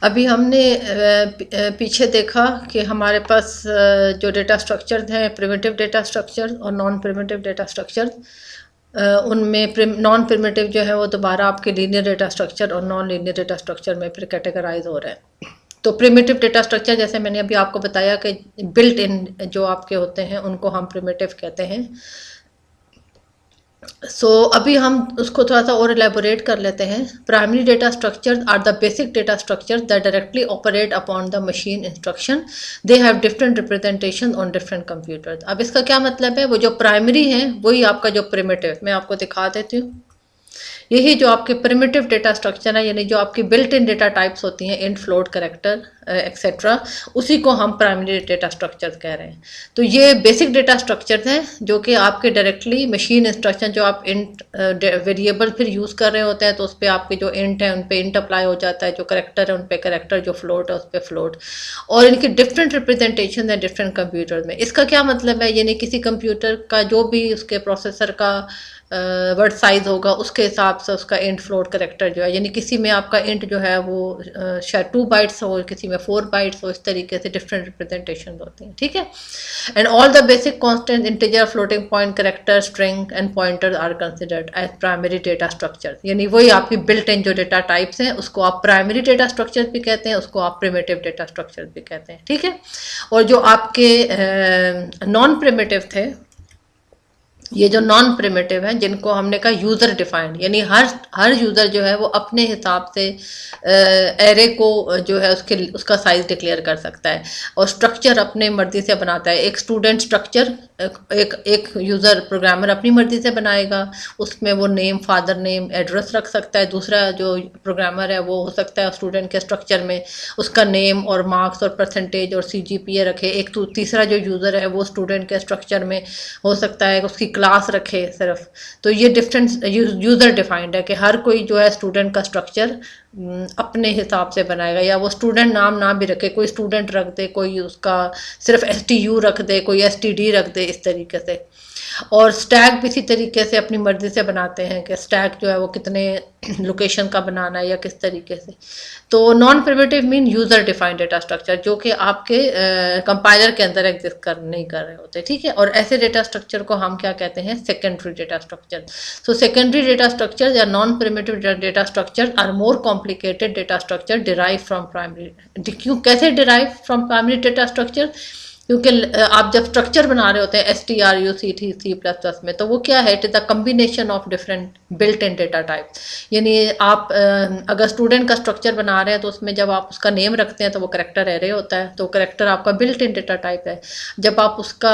अभी हमने पीछे देखा कि हमारे पास जो डेटा स्ट्रक्चर हैं, प्रिमिटिव डेटा स्ट्रक्चर और नॉन प्रिमिटिव डेटा स्ट्रक्चर, उनमें नॉन प्रिमिटिव जो है वो दोबारा आपके लीनियर डेटा स्ट्रक्चर और नॉन लीनियर डेटा स्ट्रक्चर में फिर कैटेगराइज हो रहे हैं। तो प्रिमिटिव डेटा स्ट्रक्चर जैसे मैंने अभी आपको बताया कि बिल्ट इन जो आपके होते हैं उनको हम प्रिमिटिव कहते हैं। अभी हम उसको थोड़ा सा और एलेबोरेट कर लेते हैं। Primary data structure are the basic data structure that directly operate upon the machine instruction, they have different representation on different computers. अब इसका क्या मतलब है, वो जो प्राइमरी है वही आपका जो प्रिमिटिव, मैं आपको दिखा देती हूँ। यही जो आपके प्रिमिटिव डेटा स्ट्रक्चर है, यानी जो आपकी बिल्ट इन डेटा टाइप्स होती हैं, इंट, फ्लोट, कैरेक्टर एक्सेट्रा, उसी को हम प्राइमरी डेटा स्ट्रक्चर कह रहे हैं। तो ये बेसिक डेटा स्ट्रक्चर हैं जो कि आपके डायरेक्टली मशीन इंस्ट्रक्शन, जो आप इंट वेरिएबल फिर यूज़ कर रहे होते हैं तो उस पर आपके जो इंट है उन पर इंट अप्लाई हो जाता है, जो करेक्टर है उन पर करेक्टर, जो फ्लोट है उस पर फ्लोट, और इनकी डिफरेंट रिप्रेजेंटेशन है डिफरेंट कंप्यूटर में। इसका क्या मतलब है, यानी किसी कंप्यूटर का जो भी उसके प्रोसेसर का वर्ड साइज होगा उसके हिसाब से उसका इंट, फ्लोट, करेक्टर जो है, यानी किसी में आपका इंट जो है वो शायद 2 बाइट्स हो, किसी में 4 बाइट्स हो, इस तरीके से डिफरेंट रिप्रेजेंटेशन होती हैं, ठीक है। And all the basic constant, integer, floating point, character, string and pointers are considered as primary data structure. यानी वही आपकी बिल्ट इन जो डेटा टाइप्स हैं उसको आप प्राइमरी डेटा स्ट्रक्चर भी कहते हैं, उसको आप प्रिमिटिव डेटा स्ट्रक्चर भी कहते हैं, ठीक है। और जो आपके नॉन प्रिमिटिव थे, ये जो नॉन प्रिमिटिव हैं जिनको हमने कहा यूज़र डिफाइंड, यानी हर यूज़र जो है वो अपने हिसाब से एरे को जो है उसका साइज डिक्लेयर कर सकता है और स्ट्रक्चर अपने मर्जी से बनाता है। एक स्टूडेंट स्ट्रक्चर एक यूज़र प्रोग्रामर अपनी मर्जी से बनाएगा, उसमें वो नेम, फादर नेम, एड्रेस रख सकता है। दूसरा जो प्रोग्रामर है वो हो सकता है स्टूडेंट के स्ट्रक्चर में उसका नेम और मार्क्स और परसेंटेज और CGPA रखे। एक तो तीसरा जो यूज़र है वो स्टूडेंट के स्ट्रक्चर में हो सकता है उसकी क्लास रखे सिर्फ। तो ये डिफरेंट यूज़र डिफाइंड है कि हर कोई जो है स्टूडेंट का स्ट्रक्चर अपने हिसाब से बनाएगा, या वो स्टूडेंट नाम ना भी रखे, कोई स्टूडेंट रख दे, कोई उसका सिर्फ STU रख दे, कोई STD रख दे, इस तरीके से। और स्टैक भी इसी तरीके से अपनी मर्जी से बनाते हैं कि स्टैक जो है वो कितने लोकेशन का बनाना है या किस तरीके से। तो non primitive mean user defined data structure जो कि आपके कंपाइलर के अंदर एग्जिस्ट नहीं कर रहे होते, ठीक है। और ऐसे डेटा स्ट्रक्चर को हम क्या कहते हैं, secondary data structure. So secondary data structure या non primitive data structure are more complicated data structure derive from primary. क्यों, कैसे derive from primary data structure? क्योंकि आप जब स्ट्रक्चर बना रहे होते हैं STRUCT में, तो वो क्या है, it is a combination of different built in data type. यानी आप अगर स्टूडेंट का स्ट्रक्चर बना रहे हैं तो उसमें जब आप उसका नेम रखते हैं तो वो करेक्टर एरे होता है, तो करेक्टर आपका बिल्ट इन डेटा टाइप है। जब आप उसका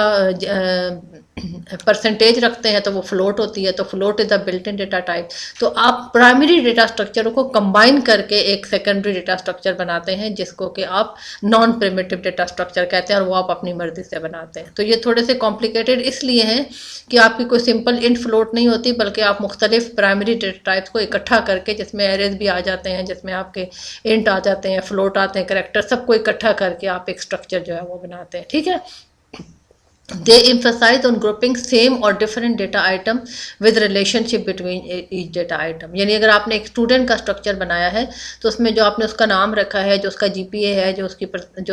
परसेंटेज रखते हैं तो वो फ्लोट होती है, तो float is a built in data type. तो आप प्राइमरी डेटा स्ट्रक्चरों को कंबाइन करके एक सेकेंडरी डेटा स्ट्रक्चर बनाते हैं जिसको कि आप नॉन प्रिमिटिव डेटा स्ट्रक्चर कहते हैं, और वो आप अपनी मर्जी से बनाते हैं। तो ये थोड़े से कॉम्प्लिकेटेड इसलिए हैं कि आपकी कोई सिंपल इंट फ्लोट नहीं होती, बल्कि आप मुख्तलिफ प्राइमरी डेटा टाइप्स को इकट्ठा करके, जिसमें एरेज भी आ जाते हैं, जिसमें आपके इंट आ जाते हैं, फ्लोट आते हैं, करेक्टर, सबको इकट्ठा करके आप एक स्ट्रक्चर जो है वो बनाते हैं, ठीक है। They emphasize on grouping same or different data item with relationship between each data item। यानी अगर आपने एक स्टूडेंट का स्ट्रक्चर बनाया है तो उसमें जो आपने उसका नाम रखा है, जो उसका GPA है, जो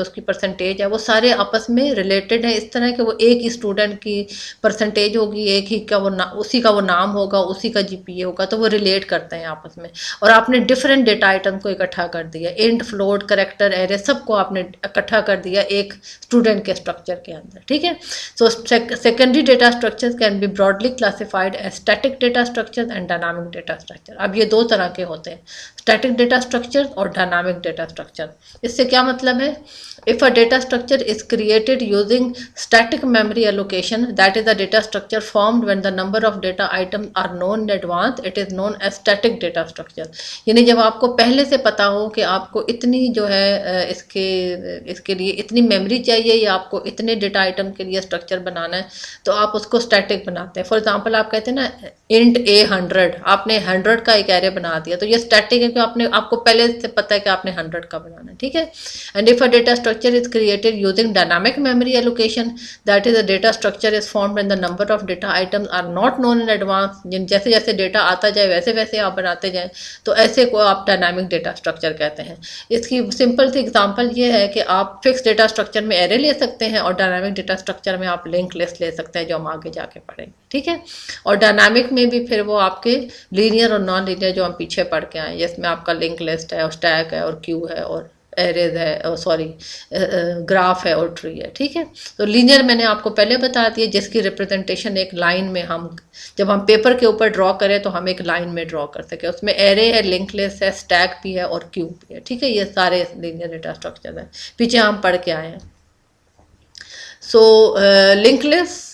उसकी परसेंटेज है, वो सारे आपस में रिलेटेड है इस तरह कि वो एक ही स्टूडेंट की परसेंटेज होगी, एक ही का उसी का वो नाम होगा, उसी का GPA होगा, तो वो रिलेट करते हैं आपस में। और आपने डिफरेंट डेटा आइटम को इकट्ठा कर दिया, इंट, फ्लोट, करेक्टर, एरे, सबको आपने इकट्ठा कर दिया एक स्टूडेंट के स्ट्रक्चर के अंदर, ठीक है। So secondary data structures can be broadly classified as static data structures and dynamic data structure। अब ये दो तरह के होते हैं, static data structure और dynamic data structure। इससे क्या मतलब है? If a data structure is created using static memory allocation, that is a data structure formed when the number of data items are known in advance, it is known as static data structure। यानी जब आपको पहले से पता हो कि आपको इतनी जो है इसके लिए इतनी मेमोरी चाहिए या आपको इतने डेटा आइटम के लिए स्ट्रक्चर बनाना है तो आप उसको स्टैटिक बनाते हैं। फॉर एग्जांपल आप कहते हैं ना इंट ए 100, आपने 100 का एक एरे बना दिया, तो ये स्टैटिक है कि आपको पहले से पता है कि आपने 100 का बनाना है, ठीक है। And if a data structure is created using dynamic memory allocation, that is a data structure is formed and the number of data items are not known in advance. जैसे जैसे डेटा आता जाए वैसे वैसे आप बनाते जाएं, तो ऐसे को आप डायनामिक डेटा स्ट्रक्चर कहते हैं। इसकी सिंपल सी एग्जांपल ये है कि आप फिक्स डेटा स्ट्रक्चर में एरे ले सकते हैं और डायनामिक डेटा स्ट्रक्चर में आप लिंक लिस्ट ले सकते हैं, जो हम आगे जाके पढ़ेंगे, ठीक है। और डायनामिक में भी फिर वो आपके लीनियर और नॉन लीनियर जो हम पीछे पढ़ के आए, जिसमें आपका लिंक लिस्ट है और स्टैक है और क्यू है और एरेज है, सॉरी ग्राफ है और ट्री है, ठीक है। तो लीनियर मैंने आपको पहले बता दिया, जिसकी रिप्रेजेंटेशन एक लाइन में हम जब हम पेपर के ऊपर ड्रॉ करें तो हम एक लाइन में ड्रॉ कर सके। उसमें एरे है, लिंक लिस्ट है, स्टैक भी है और क्यू भी है, ठीक है। ये सारे लीनियर डेटा स्ट्रक्चर हैं, पीछे हम पढ़ के आए हैं। सो लिंक लिस्ट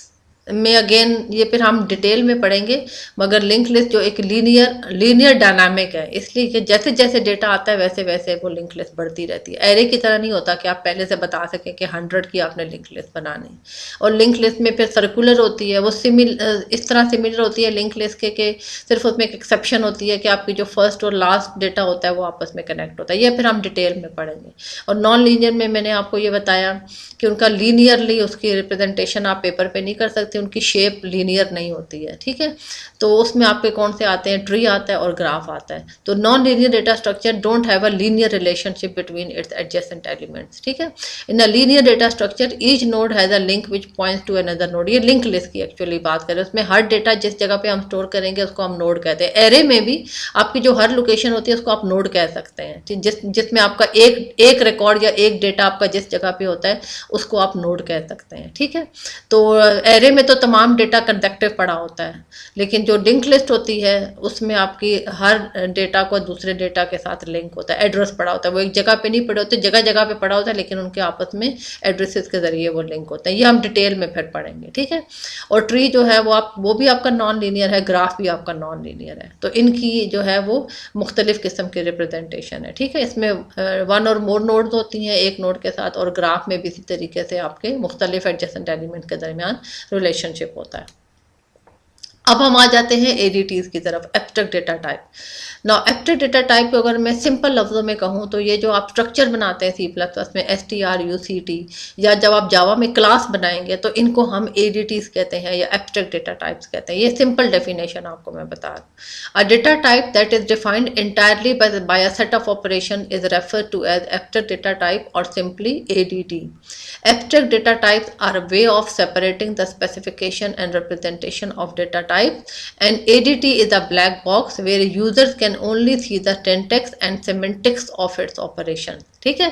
में अगेन ये फिर हम डिटेल में पढ़ेंगे, मगर लिंक लिस्ट जो एक लीनियर डायनामिक है, इसलिए कि जैसे जैसे डेटा आता है वैसे वैसे वो लिंक लिस्ट बढ़ती रहती है। एरे की तरह नहीं होता कि आप पहले से बता सकें कि 100 की आपने लिंक लिस्ट बनानी। और लिंक लिस्ट में फिर सर्कुलर होती है, वो इस तरह सिमिलर होती है लिंक लिस्ट के सिर्फ उसमें एक एक्सेप्शन होती है कि आपकी जो फर्स्ट और लास्ट डेटा होता है वो आपस में कनेक्ट होता है। ये फिर हम डिटेल में पढ़ेंगे। और नॉन लीनियर में मैंने आपको ये बताया कि उनका लीनियरली उसकी रिप्रेजेंटेशन आप पेपर पे नहीं कर सकते, उनकी शेप लीनियर नहीं होती है, ठीक है। तो उसमें आपके कौन से आते हैं, ट्री आता है और ग्राफ आता है। तो non linear data structure don't have a linear relationship between its adjacent elements, ठीक है। In a linear data structure each node has a link which points to another node. ये लिंक लिस्ट की actually बात करें, उसमें हर data जिस जगह पे हम स्टोर करेंगे उसको हम नोड कहते हैं। एरे में भी आपकी जो हर लोकेशन होती है उसको आप नोड कह सकते हैं, जिसमें आपका एक रिकॉर्ड या एक डेटा आपका जिस जगह पे होता है उसको आप नोड कह सकते हैं, ठीक है। तो एरे में तो तमाम डेटा कंसेक्टिव पड़ा होता है, लेकिन जो लिंक लिस्ट होती है उसमें आपकी हर डेटा को दूसरे डेटा के साथ लिंक होता है, एड्रेस पड़ा होता है। वो एक जगह पे नहीं पड़े होते, जगह जगह पे पड़ा होता है, लेकिन उनके आपस में एड्रेसेस के जरिए वो लिंक होते हैं। ये हम डिटेल में फिर पढ़ेंगे, ठीक है। और ट्री जो है वो भी आपका नॉन लीनियर है, ग्राफ भी आपका नॉन लीनियर है। तो इनकी जो है वो मुख्तलिफ किस्म की रिप्रेजेंटेशन है, ठीक है। इसमें वन और मोर नोड्स होती हैं एक नोड के साथ, और ग्राफ में भी इसी तरीके से आपके मुख्तलिफ एडजेसेंट एलिमेंट के दरमियान रिलेशनशिप होता है। अब हम आ जाते हैं एडीटीज की तरफ, एब्स्ट्रैक्ट डेटा टाइप। ना एब्स्ट्रैक्ट डेटा टाइप को अगर मैं सिंपल लफ्ज़ों में कहूँ तो ये जो आप स्ट्रक्चर बनाते हैं C++ में STRUCT, या जब आप जावा में क्लास बनाएंगे तो इनको हम एडीटीज कहते हैं या एब्स्ट्रैक्ट डेटा टाइप्स कहते हैं। ये सिंपल डेफिनेशन आपको मैं बता रहा हूँ। A data type that is defined entirely by a set of operation is referred to as abstract data type और simply ADT। Abstract data types are a way of separating the specification and representation of data types, and ADT is a black box where users can only see the syntax and semantics of its operation, ठीक है।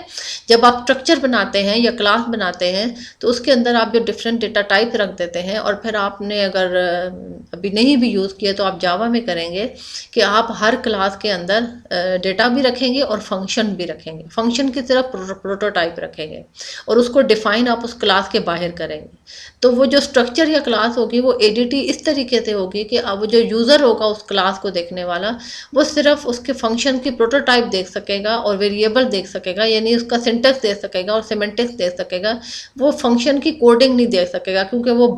जब आप structure बनाते हैं या class बनाते हैं तो उसके अंदर आप जो डिफरेंट डेटा टाइप रख देते हैं, और फिर आपने अगर अभी नहीं भी यूज़ किया तो आप जावा में करेंगे कि आप हर क्लास के अंदर डेटा भी रखेंगे और फंक्शन भी रखेंगे। फंक्शन की तरफ प्रोटोटाइप रखेंगे और उसको डिफाइन आप उस क्लास के बाहर करेंगे। तो वो जो स्ट्रक्चर या क्लास होगी वो एडीटी इस तरीके से होगी कि अब वो जो यूज़र होगा उस क्लास को देखने वाला, वो सिर्फ उसके फंक्शन की प्रोटोटाइप देख सकेगा और वेरिएबल देख सकेगा, यानी उसका सिंटेक्स देख सकेगा और सिमेंटिक्स देख सकेगा। वो फंक्शन की कोडिंग नहीं देख सकेगा क्योंकि वो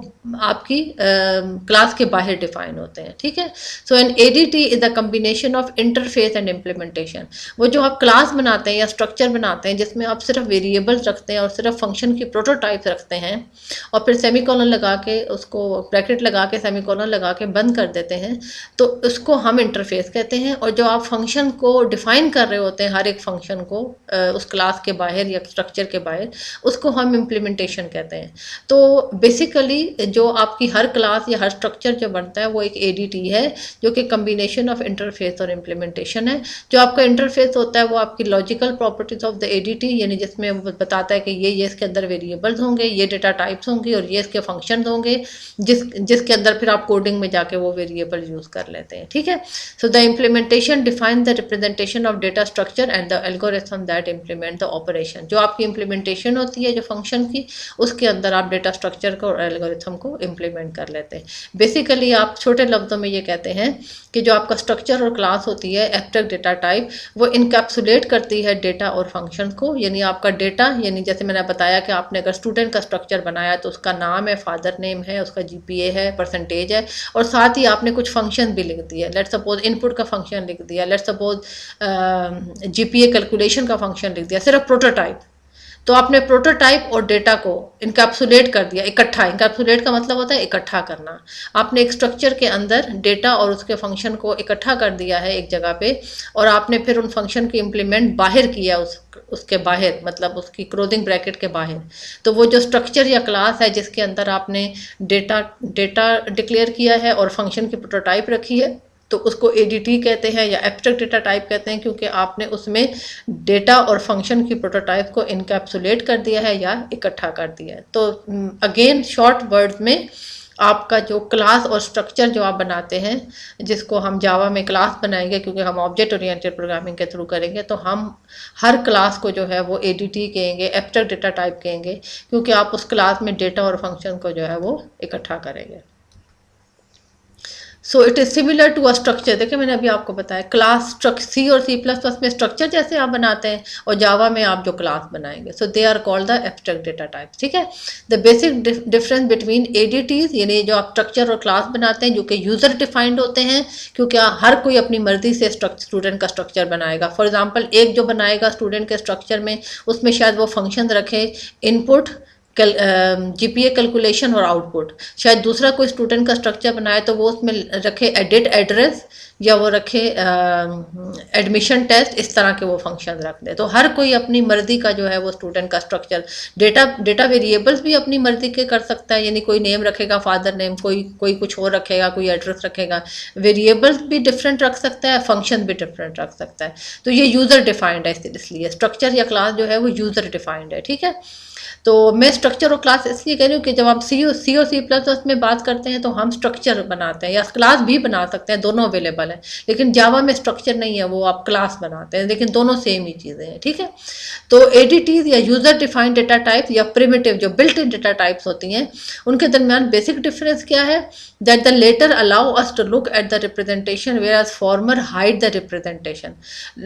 आपकी क्लास के बाहर डिफाइन होते हैं, ठीक है। So an ADT is a combination of interface and implementation. वो जो आप क्लास बनाते हैं या स्ट्रक्चर बनाते हैं जिसमें आप सिर्फ वेरिएबल्स रखते हैं और सिर्फ फंक्शन की प्रोटोटाइप रखते हैं, और फिर सेमीकोलन लगा के उसको ब्रैकेट लगा के सेमीकोलन लगा के बंद कर देते हैं, तो उसको हम इंटरफेस कहते हैं। और जो आप फंक्शन को डिफाइन कर रहे होते हैं, हर एक फंक्शन को उस क्लास के बाहर या स्ट्रक्चर के बाहर, उसको हम इम्प्लीमेंटेशन कहते हैं। तो बेसिकली जो आपकी हर क्लास या हर स्ट्रक्चर जो बनता है वो एक एडीटी है, जो कि कम्बिनेशन ऑफ इंटरफेस और इम्प्लीमेंटेशन है। जो आपका इंटरफेस होता है वो आपकी logical properties of the ADT, यानी जिसमें वो बताता है कि ये इसके अंदर वेरिएबल्स होंगे, ये डेटा टाइप्स होंगी और ये इसके फंक्शंस होंगे, जिसके अंदर फिर आप कोडिंग में जाके वो वेरिएबल यूज कर लेते हैं, ठीक है। So the implementation define the representation of data structure and the algorithm that implement the operation. जो आपकी इम्प्लीमेंटेशन होती है जो फंक्शन की, उसके अंदर आप डेटा स्ट्रक्चर को और एल्गोरिथम को इम्प्लीमेंट कर लेते हैं। बेसिकली आप छोटे लफ्ज़ों में ये कहते हैं कि जो आपका स्ट्रक्चर और क्लास होती है एब्स्ट्रैक्ट डेटा टाइप, वो इनकैप्सुलेट करती है डेटा और फंक्शन को। यानी आपका डेटा, यानी जैसे मैंने बताया कि आपने अगर स्टूडेंट का स्ट्रक्चर बनाया तो उसका नाम है, फादर नेम है, उसका GPA है, परसेंटेज है, और साथ ही आपने कुछ फंक्शन भी लिख दिया। लेट्स सपोज इनपुट का फंक्शन लिख दिया, लेट्स सपोज GPA कैलकुलेशन का फंक्शन लिख दिया, सिर्फ प्रोटोटाइप। तो आपने प्रोटोटाइप और डेटा को इनकैप्सुलेट कर दिया, इकट्ठा। इनकैप्सुलेट का मतलब होता है इकट्ठा करना। आपने एक स्ट्रक्चर के अंदर डेटा और उसके फंक्शन को इकट्ठा कर दिया है एक जगह पे, और आपने फिर उन फंक्शन की इम्प्लीमेंट बाहर किया, उसके बाहर, मतलब उसकी क्लोजिंग ब्रैकेट के बाहर। तो वो जो स्ट्रक्चर या क्लास है जिसके अंदर आपने डेटा डिक्लेयर किया है और फंक्शन की प्रोटोटाइप रखी है, तो उसको ADT कहते हैं या एब्स्ट्रैक्ट डेटा टाइप कहते हैं, क्योंकि आपने उसमें डेटा और फंक्शन की प्रोटोटाइप को इनकैप्सुलेट कर दिया है या इकट्ठा कर दिया है। तो अगेन शॉर्ट वर्ड्स में आपका जो क्लास और स्ट्रक्चर जो आप बनाते हैं, जिसको हम जावा में क्लास बनाएंगे क्योंकि हम ऑब्जेक्ट ओरिएंटेड प्रोग्रामिंग के थ्रू करेंगे, तो हम हर क्लास को जो है वो ADT कहेंगे, एब्स्ट्रैक्ट डेटा टाइप कहेंगे, क्योंकि आप उस क्लास में डेटा और फंक्शन को जो है वो इकट्ठा करेंगे। So it is similar to a structure. देखिए मैंने अभी आपको बताया क्लास C और C++ में स्ट्रक्चर जैसे आप बनाते हैं, और जावा में आप जो क्लास बनाएंगे, so they are called the abstract data type. ठीक है। The basic difference between ADTs, यानी जो आप स्ट्रक्चर और क्लास बनाते हैं जो कि यूज़र डिफाइंड होते हैं, क्योंकि हर कोई अपनी मर्जी से स्टूडेंट का स्ट्रक्चर बनाएगा। फॉर एग्जाम्पल एक जो बनाएगा स्टूडेंट के स्ट्रक्चर में, उसमें शायद वो फंक्शन रखे इनपुट, GPA कैलकुलेशन और आउटपुट। शायद दूसरा कोई स्टूडेंट का स्ट्रक्चर बनाए तो वो उसमें रखे एडिट एड्रेस, या वो रखे एडमिशन टेस्ट, इस तरह के वो फंक्शन रख दे। तो हर कोई अपनी मर्जी का जो है वो स्टूडेंट का स्ट्रक्चर, डेटा वेरिएबल्स भी अपनी मर्जी के कर सकता है, यानी कोई नेम रखेगा फादर नेम, कोई कुछ और रखेगा, कोई एड्रेस रखेगा। वेरिएबल्स भी डिफरेंट रख सकता है, फंक्शन भी डिफरेंट रख सकता है। तो ये यूज़र डिफाइंड है, इसलिए स्ट्रक्चर या क्लास जो है वो यूज़र डिफाइंड है। ठीक है। तो मैं स्ट्रक्चर और क्लास इसलिए कह रही हूँ कि जब आप C और C++ में बात करते हैं तो हम स्ट्रक्चर बनाते हैं, या क्लास भी बना सकते हैं, दोनों अवेलेबल है। लेकिन जावा में स्ट्रक्चर नहीं है, वो आप क्लास बनाते हैं, लेकिन दोनों सेम ही चीज़ें हैं। ठीक है। तो ADTs या यूज़र डिफाइंड डेटा टाइप या प्रिमिटिव जो बिल्ट इन डेटा टाइप्स होती हैं, उनके दरमियान बेसिक डिफरेंस क्या है? That the latter allow us to look at the representation where as former hide the representation.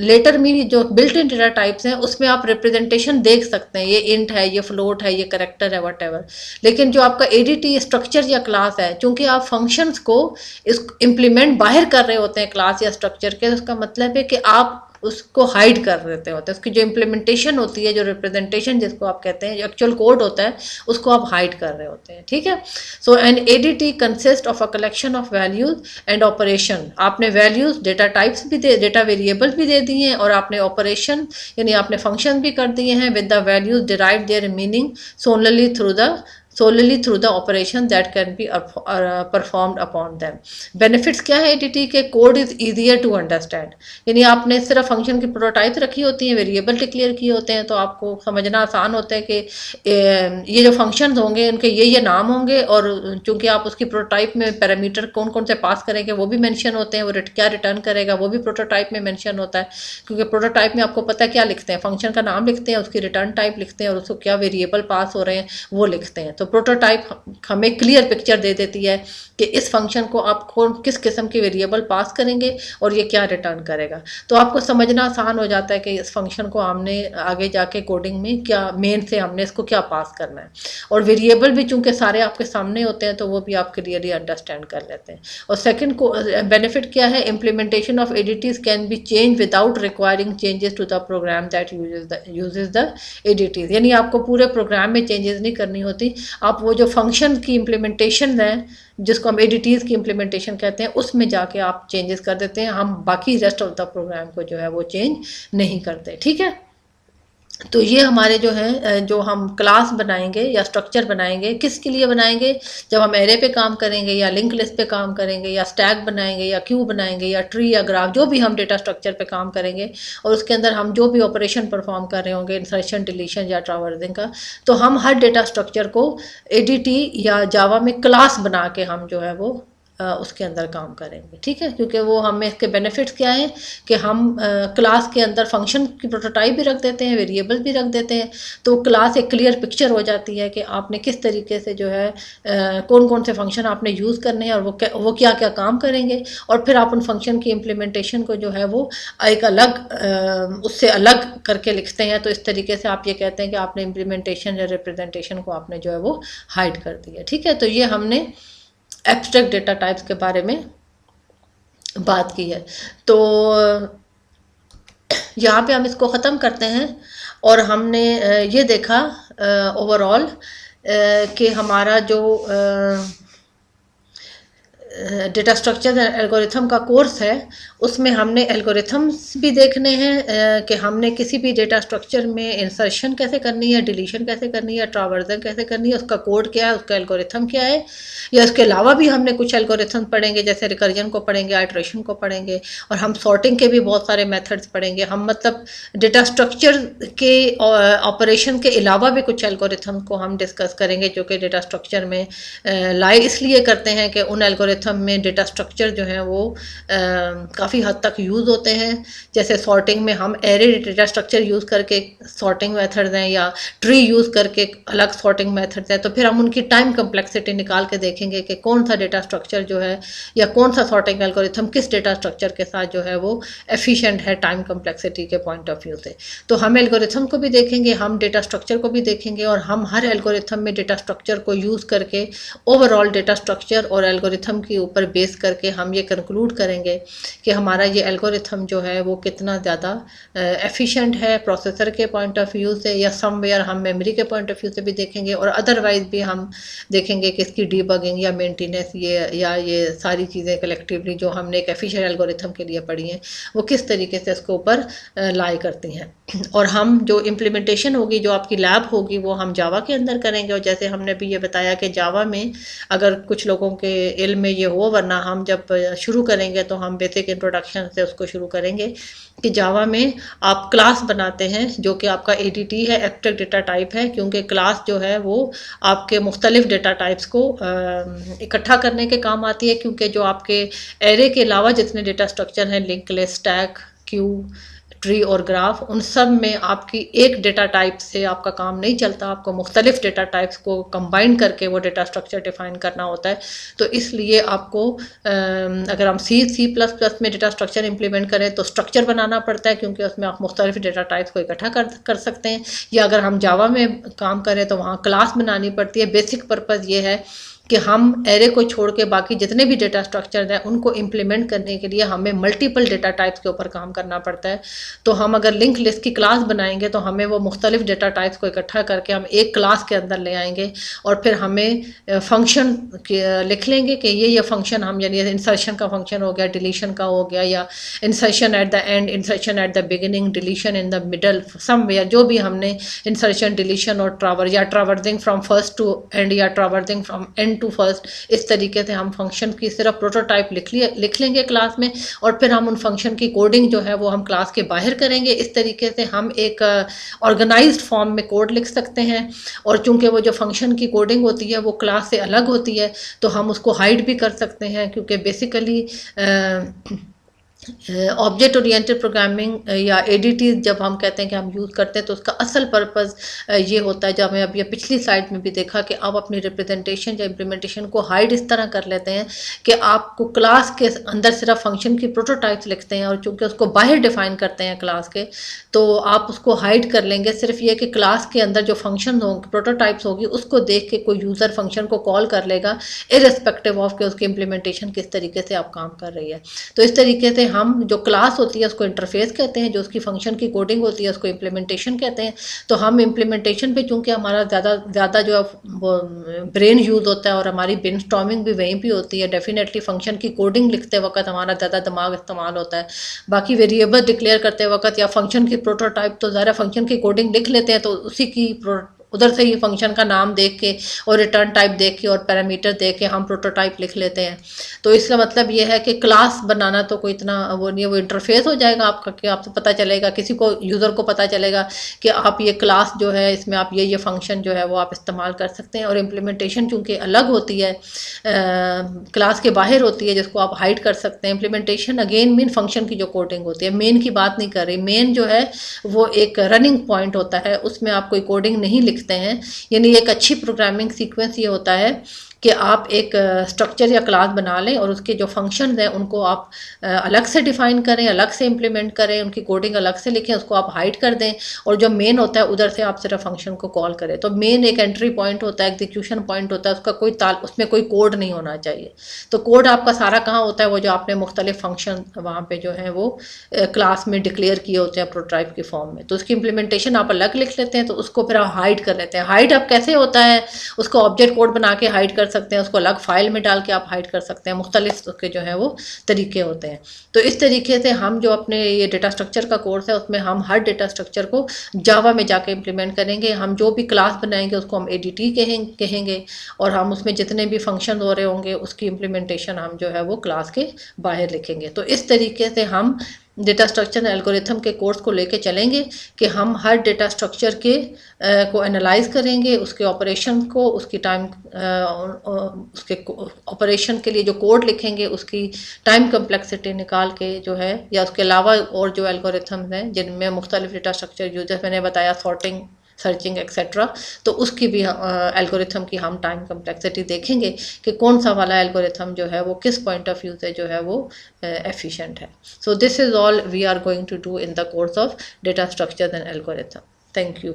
Latter में जो बिल्ट इन डेटा टाइप्स हैं उसमें आप रिप्रेजेंटेशन देख सकते हैं, ये इंट है, ये फ्लोट है, ये करेक्टर है, वट। लेकिन जो आपका ADT स्ट्रक्चर या क्लास है, चूंकि आप फंक्शंस को इस इम्प्लीमेंट बाहर कर रहे होते हैं क्लास या स्ट्रक्चर के, उसका मतलब है कि आप उसको हाइड कर देते होते हैं। उसकी जो इम्प्लीमेंटेशन होती है, जो रिप्रेजेंटेशन जिसको आप कहते हैं, जो एक्चुअल कोड होता है, उसको आप हाइड कर रहे होते हैं। ठीक है। So an ADT consist of a collection of values and operation. आपने वैल्यूज, डेटा टाइप्स भी डेटा वेरिएबल्स भी दे दिए हैं, और आपने ऑपरेशन यानी आपने फंक्शन भी कर दिए हैं with the values derive their meaning solely through the operation that can be performed upon them. Benefits क्या है ADT के? Code is easier to understand, यानी आपने सिर्फ फंक्शन की प्रोटोटाइप रखी होती है, वेरिएबल डिक्लेयर किए होते हैं, तो आपको समझना आसान होता है कि ये जो फंक्शन होंगे उनके ये नाम होंगे, और चूंकि आप उसकी प्रोटोटाइप में पैरामीटर कौन कौन से पास करेंगे वो भी मेंशन होते हैं, वो क्या रिटर्न करेगा वो भी प्रोटोटाइप में मेंशन होता है, क्योंकि प्रोटोटाइप में आपको पता है क्या लिखते हैं, फंक्शन का नाम लिखते हैं, उसकी रिटर्न टाइप लिखते हैं, और उसको क्या वेरिएबल पास हो रहे हैं वो लिखते हैं। तो प्रोटोटाइप हमें क्लियर पिक्चर दे देती है कि इस फंक्शन को आप किस किस्म की वेरिएबल पास करेंगे और ये क्या रिटर्न करेगा। तो आपको समझना आसान हो जाता है कि इस फंक्शन को हमने आगे जाके कोडिंग में क्या मेन से हमने इसको क्या पास करना है, और वेरिएबल भी चूंकि सारे आपके सामने होते हैं तो वो भी आप क्लियरली अंडरस्टैंड कर लेते हैं। और सेकंड को बेनिफिट क्या है? Implementation of ADTs can be change without requiring changes to the program that uses the ADTs, यानी आपको पूरे प्रोग्राम में चेंजेस नहीं करनी होती, आप वो जो फंक्शन की इम्प्लीमेंटेशन है जिसको हम ADTs की इम्प्लीमेंटेशन कहते हैं उसमें जाके आप चेंजेस कर देते हैं, हम बाकी रेस्ट ऑफ द प्रोग्राम को जो है वो चेंज नहीं करते। ठीक है। तो ये हमारे जो है, जो हम क्लास बनाएंगे या स्ट्रक्चर बनाएंगे, किसके लिए बनाएंगे? जब हम एरे पे काम करेंगे, या लिंक लिस्ट पे काम करेंगे, या स्टैक बनाएंगे, या क्यू बनाएंगे, या ट्री या ग्राफ, जो भी हम डेटा स्ट्रक्चर पे काम करेंगे, और उसके अंदर हम जो भी ऑपरेशन परफॉर्म कर रहे होंगे, इंसर्शन, डिलीशन या ट्रावर्सिंग का, तो हम हर डेटा स्ट्रक्चर को ADT या जावा में क्लास बना के हम जो है वो उसके अंदर काम करेंगे, ठीक है। क्योंकि वो हमें इसके बेनिफिट्स क्या हैं कि हम क्लास के अंदर फंक्शन की प्रोटोटाइप भी रख देते हैं, वेरिएबल भी रख देते हैं, तो क्लास एक क्लियर पिक्चर हो जाती है कि आपने किस तरीके से जो है कौन कौन से फंक्शन आपने यूज़ करने हैं और वो क्या क्या काम करेंगे, और फिर आप उन फंक्शन की इम्प्लीमेंटेशन को जो है वो एक अलग उससे अलग करके लिखते हैं। तो इस तरीके से आप ये कहते हैं कि आपने इम्प्लीमेंटेशन या रिप्रेजेंटेशन को आपने जो है वो हाइड कर दिया, ठीक है। तो ये हमने एब्स्ट्रैक्ट डेटा टाइप्स के बारे में बात की है। तो यहाँ पे हम इसको ख़त्म करते हैं और हमने ये देखा ओवरऑल कि हमारा जो डेटा स्ट्रक्चर एल्गोरिथम का कोर्स है उसमें हमने एल्गोरिथम्स भी देखने हैं कि हमने किसी भी डेटा स्ट्रक्चर में इंसर्शन कैसे करनी है, डिलीशन कैसे करनी है, ट्रावर्जन कैसे करनी है, उसका कोड क्या है, उसका एल्गोरिथम क्या है। या उसके अलावा भी हमने कुछ एल्गोरिथम पढ़ेंगे, जैसे रिकर्जन को पढ़ेंगे, आइट्रेशन को पढ़ेंगे, और हम सॉर्टिंग के भी बहुत सारे मेथड्स पढ़ेंगे। हम मतलब डेटा स्ट्रक्चर के ऑपरेशन के अलावा भी कुछ एल्गोरिथम को हम डिस्कस करेंगे जो कि डेटा स्ट्रक्चर में लाई इसलिए करते हैं कि उन एल्गोरिथम में डेटा स्ट्रक्चर जो है वो काफ़ी हद तक यूज़ होते हैं। जैसे सॉर्टिंग में हम एरे डेटा स्ट्रक्चर यूज़ करके सॉर्टिंग मेथड्स हैं, या ट्री यूज़ करके अलग सॉर्टिंग मेथड्स हैं। तो फिर हम उनकी टाइम कम्प्लेक्सिटी निकाल के देखेंगे कि कौन सा डेटा स्ट्रक्चर जो है या कौन सा सॉर्टिंग एल्गोरिथम किस डेटा स्ट्रक्चर के साथ जो है वो एफिशिएंट है टाइम कम्प्लेक्सिटी के पॉइंट ऑफ व्यू से। तो हम एल्गोरिथम को भी देखेंगे, हम डेटा स्ट्रक्चर को भी देखेंगे, और हम हर एल्गोरिथम में डेटा स्ट्रक्चर को यूज़ करके ओवरऑल डेटा स्ट्रक्चर और एल्गोरिथम के ऊपर बेस करके हम ये कंक्लूड करेंगे कि हमारा ये एल्गोरिथम जो है वो कितना ज़्यादा एफिशिएंट है प्रोसेसर के पॉइंट ऑफ व्यू से, या समवेयर हम मेमोरी के पॉइंट ऑफ व्यू से भी देखेंगे, और अदरवाइज भी हम देखेंगे कि इसकी डीबगिंग या मेंटेनेंस ये सारी चीज़ें कलेक्टिवली जो हमने एक एफिशिएंट एल्गोरिथम के लिए पढ़ी हैं वो किस तरीके से उसके ऊपर लाई करती हैं। और हम जो इम्प्लीमेंटेशन होगी, जो आपकी लैब होगी, वो हम जावा के अंदर करेंगे। और जैसे हमने भी ये बताया कि जावा में अगर कुछ लोगों के इल्म में ये हो, वरना हम जब शुरू करेंगे तो हम बेसिक इंट्रोडक्शन से उसको शुरू करेंगे कि जावा में आप क्लास बनाते हैं जो कि आपका एडीटी है, एब्स्ट्रैक्ट डेटा टाइप है, क्योंकि क्लास जो है वो आपके मुख्तलिफ डेटा टाइप्स को इकट्ठा करने के काम आती है। क्योंकि जो आपके एरे के अलावा जितने डेटा स्ट्रक्चर हैं, link list, stack, Q, tree और ग्राफ, उन सब में आपकी एक डेटा टाइप से आपका काम नहीं चलता, आपको मुख्तलिफ डेटा टाइप्स को कंबाइन करके वो डेटा स्ट्रक्चर डिफाइन करना होता है। तो इसलिए आपको अगर हम C++ में डेटा स्ट्रक्चर इंप्लीमेंट करें तो स्ट्रक्चर बनाना पड़ता है, क्योंकि उसमें आप मुख्तलिफ डेटा टाइप्स को इकट्ठा कर सकते हैं। या अगर हम जावा में काम करें तो वहाँ क्लास बनानी पड़ती है। बेसिक पर्पज़ ये है कि हम एरे को छोड़ के बाकी जितने भी डेटा स्ट्रक्चर हैं उनको इम्प्लीमेंट करने के लिए हमें मल्टीपल डेटा टाइप्स के ऊपर काम करना पड़ता है। तो हम अगर लिंक लिस्ट की क्लास बनाएंगे तो हमें वो मुख्तलिफ डेटा टाइप्स को इकट्ठा करके हम एक क्लास के अंदर ले आएंगे, और फिर हमें फंक्शन लिख लेंगे कि ये फंक्शन हम, यानी इंसर्शन का फंक्शन हो गया, डिलीशन का हो गया, या insertion at the end, insertion at the beginning, deletion in the middle, somewhere जो भी हमने इंसर्शन, डिलीशन और ट्रावर्जिंग फ्रॉम फर्स्ट टू एंड, या ट्रावर्जिंग फ्रॉम एंड टू फर्स्ट, इस तरीके से हम फंक्शन की सिर्फ प्रोटोटाइप लिख लेंगे क्लास में, और फिर हम उन फंक्शन की कोडिंग जो है वो हम क्लास के बाहर करेंगे। इस तरीके से हम एक ऑर्गेनाइज्ड फॉर्म में कोड लिख सकते हैं। और चूंकि वो जो फंक्शन की कोडिंग होती है वो क्लास से अलग होती है, तो हम उसको हाइड भी कर सकते हैं, क्योंकि बेसिकली ऑब्जेक्ट ओरिएंटेड प्रोग्रामिंग या एडीटी जब हम कहते हैं कि हम यूज़ करते हैं तो उसका असल पर्पज़ ये होता है, जब हमें अभी पिछली स्लाइड में भी देखा कि आप अपनी रिप्रेजेंटेशन या इम्प्लीमेंटेशन को हाइड इस तरह कर लेते हैं कि आपको क्लास के अंदर सिर्फ फंक्शन की प्रोटोटाइप्स लिखते हैं, और चूंकि उसको बाहर डिफाइन करते हैं क्लास के, तो आप उसको हाइड कर लेंगे। सिर्फ ये कि क्लास के अंदर जो फंक्शन होंगे, प्रोटोटाइप्स होगी, उसको देख के कोई यूज़र फंक्शन को कॉल कर लेगा, इररिस्पेक्टिव ऑफ के उसकी इम्प्लीमेंटेशन किस तरीके से आप काम कर रही है। तो इस तरीके से हम जो क्लास होती है उसको इंटरफेस कहते हैं, जो उसकी फंक्शन की कोडिंग होती है उसको इम्प्लीमेंटेशन कहते हैं। तो हम इम्प्लीमेंटेशन पे चूंकि हमारा ज़्यादा जो है ब्रेन यूज़ होता है और हमारी ब्रेनस्टॉर्मिंग भी वहीं पे होती है, डेफिनेटली फंक्शन की कोडिंग लिखते वक्त हमारा ज़्यादा दिमाग इस्तेमाल होता है। बाकी वेरिएबल डिक्लेयर करते वक्त या फंक्शन की प्रोटोटाइप तो ज़्यादा फंक्शन की कोडिंग लिख लेते हैं, तो उसी की उधर से ही फंक्शन का नाम देख के और रिटर्न टाइप देख के और पैरामीटर देख के हम प्रोटोटाइप लिख लेते हैं। तो इसका मतलब ये है कि क्लास बनाना तो कोई इतना वो नहीं है, वो इंटरफेस हो जाएगा आपका कि आपको पता चलेगा, किसी को यूज़र को पता चलेगा कि आप ये क्लास जो है इसमें आप ये फंक्शन जो है वो आप इस्तेमाल कर सकते हैं। और इम्प्लीमेंटेशन चूँकि अलग होती है, क्लास के बाहर होती है, जिसको आप हाइड कर सकते हैं। इम्प्लीमेंटेशन अगेन मेन फंक्शन की जो कोडिंग होती है, मेन की बात नहीं कर रही। मेन जो है वो एक रनिंग पॉइंट होता है, उसमें आप कोई कोडिंग नहीं लिखते हैं। यानी एक अच्छी प्रोग्रामिंग सीक्वेंस ये होता है कि आप एक स्ट्रक्चर या क्लास बना लें और उसके जो फंक्शंस हैं उनको आप अलग से डिफाइन करें, अलग से इम्प्लीमेंट करें, उनकी कोडिंग अलग से लिखें, उसको आप हाइड कर दें और जो मेन होता है उधर से आप सिर्फ फंक्शन को कॉल करें। तो मेन एक एंट्री पॉइंट होता है, एग्जीक्यूशन पॉइंट होता है, उसका कोई उसमें कोई कोड नहीं होना चाहिए। तो कोड आपका सारा कहाँ होता है, वो जो आपने मुख्तलिफ फंक्शन वहाँ पे जो है वो क्लास में डिक्लेयर किए होते हैं प्रोटोटाइप की फॉर्म में। तो उसकी इम्प्लीमेंटेशन आप अलग लिख लेते हैं, तो उसको फिर आप हाइड कर लेते हैं। हाइड अब कैसे होता है, उसको ऑब्जेक्ट कोड बना के हाइड कर सकते हैं, उसको अलग फाइल में डाल के आप हाइड कर सकते हैं। मुख्तलिफ उसके जो है वो तरीके होते हैं। तो इस तरीके से हम जो अपने ये डेटा स्ट्रक्चर का कोर्स है उसमें हम हर डेटा स्ट्रक्चर को जावा में जाके इम्प्लीमेंट करेंगे। हम जो भी क्लास बनाएंगे उसको हम एडीटी कहेंगे और हम उसमें जितने भी फंक्शन हो रहे होंगे उसकी इम्प्लीमेंटेशन हम जो है वो क्लास के बाहर लिखेंगे। तो इस तरीके से हम डेटा स्ट्रक्चर एल्गोरिथम के कोर्स को लेके चलेंगे कि हम हर डेटा स्ट्रक्चर के को एनालाइज करेंगे, उसके ऑपरेशन को, उसकी टाइम उसके ऑपरेशन के लिए जो कोड लिखेंगे उसकी टाइम कम्प्लेक्सिटी निकाल के जो है, या उसके अलावा और जो एल्गोरिथम्स हैं जिनमें मुख्तलिफ डेटा स्ट्रक्चर यूजर मैंने बताया, सॉर्टिंग, सर्चिंग एक्सेट्रा, तो उसकी भी एल्गोरिथम की हम टाइम कम्प्लेक्सिटी देखेंगे कि कौन सा वाला एल्गोरिथम जो है वो किस पॉइंट ऑफ व्यू से जो है वो एफिशिएंट है। So this is all we are going to do in the course of data structure and algorithm. Thank you.